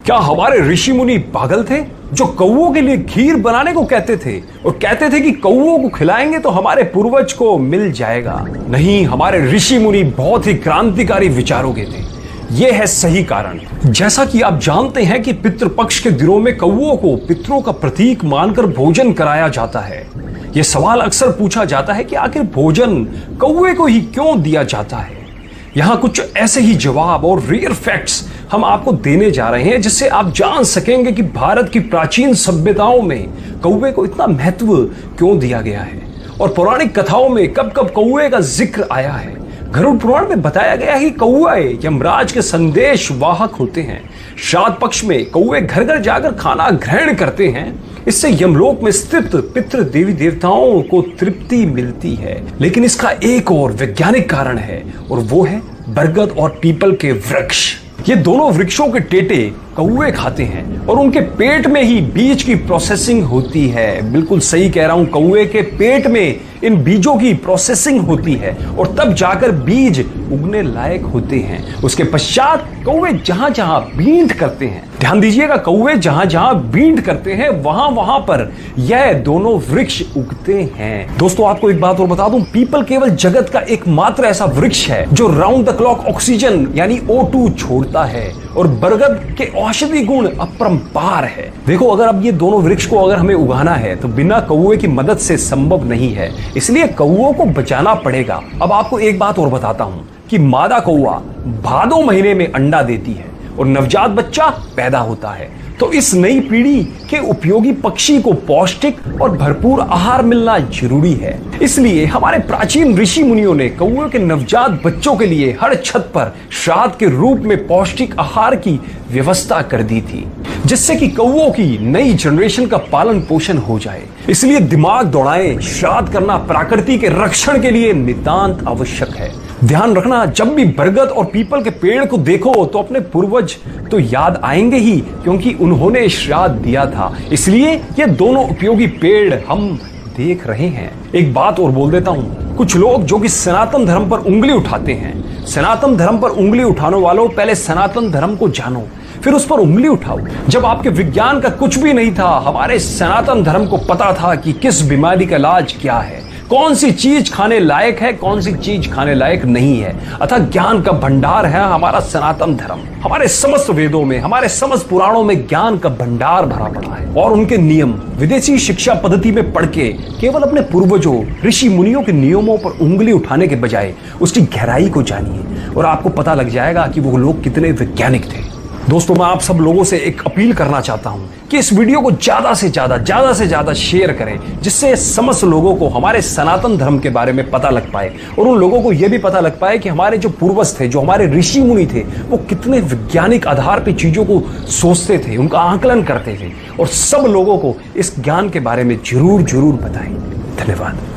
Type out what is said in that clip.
क्या हमारे ऋषि मुनि पागल थे जो कौओं के लिए खीर बनाने को कहते थे और कहते थे कि कौओं को खिलाएंगे तो हमारे पूर्वज को मिल जाएगा? नहीं, हमारे ऋषि मुनि बहुत ही क्रांतिकारी विचारों के थे। यह है सही कारण। जैसा कि आप जानते हैं कि पितृपक्ष के दिनों में कौओं को पितरों का प्रतीक मानकर भोजन कराया जाता है। यह सवाल अक्सर पूछा जाता है कि आखिर भोजन कौए को ही क्यों दिया जाता है। यहां कुछ ऐसे ही जवाब और रियल फैक्ट्स हम आपको देने जा रहे हैं जिससे आप जान सकेंगे कि भारत की प्राचीन सभ्यताओं में कौवे को इतना महत्व क्यों दिया गया है और पौराणिक कथाओं में कब कब कौवे का जिक्र आया है। गरुड़ पुराण में बताया गया है कि कौवे यमराज के संदेश वाहक होते हैं। श्राद्ध पक्ष में कौवे घर घर जाकर खाना ग्रहण करते हैं। इससे यमलोक में स्थित पितृ देवी देवताओं को तृप्ति मिलती है। लेकिन इसका एक और वैज्ञानिक कारण है और वो है बरगद और पीपल के वृक्ष। ये दोनों वृक्षों के टेटे कौवे खाते हैं और उनके पेट में ही बीज की प्रोसेसिंग होती है। बिल्कुल सही कह रहा हूं, कौवे के पेट में इन बीजों की प्रोसेसिंग होती है और तब जाकर बीज उगने लायक होते हैं। उसके पश्चात कौवे जहां जहां बींट करते हैं, ध्यान दीजिएगा, कौवे जहां जहां बींट करते हैं वहां वहां पर यह दोनों वृक्ष उगते हैं। दोस्तों, आपको एक बात और बता दूं, पीपल केवल जगत का एकमात्र ऐसा वृक्ष है जो राउंड द क्लॉक ऑक्सीजन यानी O2 छोड़ता है और बरगद के औषधि गुण अपरंपार है। देखो, अगर अब ये दोनों वृक्ष को अगर हमें उगाना है तो बिना कौवे की मदद से संभव नहीं है, इसलिए कौओं को बचाना पड़ेगा। अब आपको एक बात और बताता हूं कि मादा कौआ भादो महीने में अंडा देती है और नवजात बच्चा पैदा होता है। तो इस नई पीढ़ी के उपयोगी पक्षी को पौष्टिक और भरपूर आहार मिलना जरूरी है। इसलिए हमारे प्राचीन ऋषि मुनियों ने कौओं के नवजात बच्चों के लिए हर छत पर श्राद्ध के रूप में पौष्टिक आहार की व्यवस्था कर दी थी, जिससे कि कौओं की नई जनरेशन का पालन पोषण हो जाए। इसलिए दिमाग दौड़ाएं, श्राद्ध करना प्रकृति के रक्षण के लिए नितांत आवश्यक है। ध्यान रखना, जब भी बरगद और पीपल के पेड़ को देखो तो अपने पूर्वज तो याद आएंगे ही, क्योंकि उन्होंने श्राद्ध दिया था। इसलिए ये दोनों उपयोगी पेड़ हम देख रहे हैं। एक बात और बोल देता हूं, कुछ लोग जो कि सनातन धर्म पर उंगली उठाते हैं, सनातन धर्म पर उंगली उठाने वालों, पहले सनातन धर्म को जानो, फिर उस पर उंगली उठाओ। जब आपके विज्ञान का कुछ भी नहीं था, हमारे सनातन धर्म को पता था कि किस बीमारी का इलाज क्या है, कौन सी चीज खाने लायक है, कौन सी चीज खाने लायक नहीं है। अतः ज्ञान का भंडार है हमारा सनातन धर्म। हमारे समस्त वेदों में, हमारे समस्त पुराणों में ज्ञान का भंडार भरा पड़ा है और उनके नियम विदेशी शिक्षा पद्धति में पढ़ के केवल अपने पूर्वजों ऋषि मुनियों के नियमों पर उंगली उठाने के बजाय उसकी गहराई को जानिए और आपको पता लग जाएगा कि वो लोग कितने वैज्ञानिक थे। दोस्तों, मैं आप सब लोगों से एक अपील करना चाहता हूं कि इस वीडियो को ज्यादा से ज्यादा शेयर करें, जिससे समस्त लोगों को हमारे सनातन धर्म के बारे में पता लग पाए और उन लोगों को यह भी पता लग पाए कि हमारे जो पूर्वज थे, जो हमारे ऋषि मुनि थे, वो कितने वैज्ञानिक आधार पर चीजों को सोचते थे, उनका आकलन करते थे और सब लोगों को इस ज्ञान के बारे में जरूर बताएं। धन्यवाद।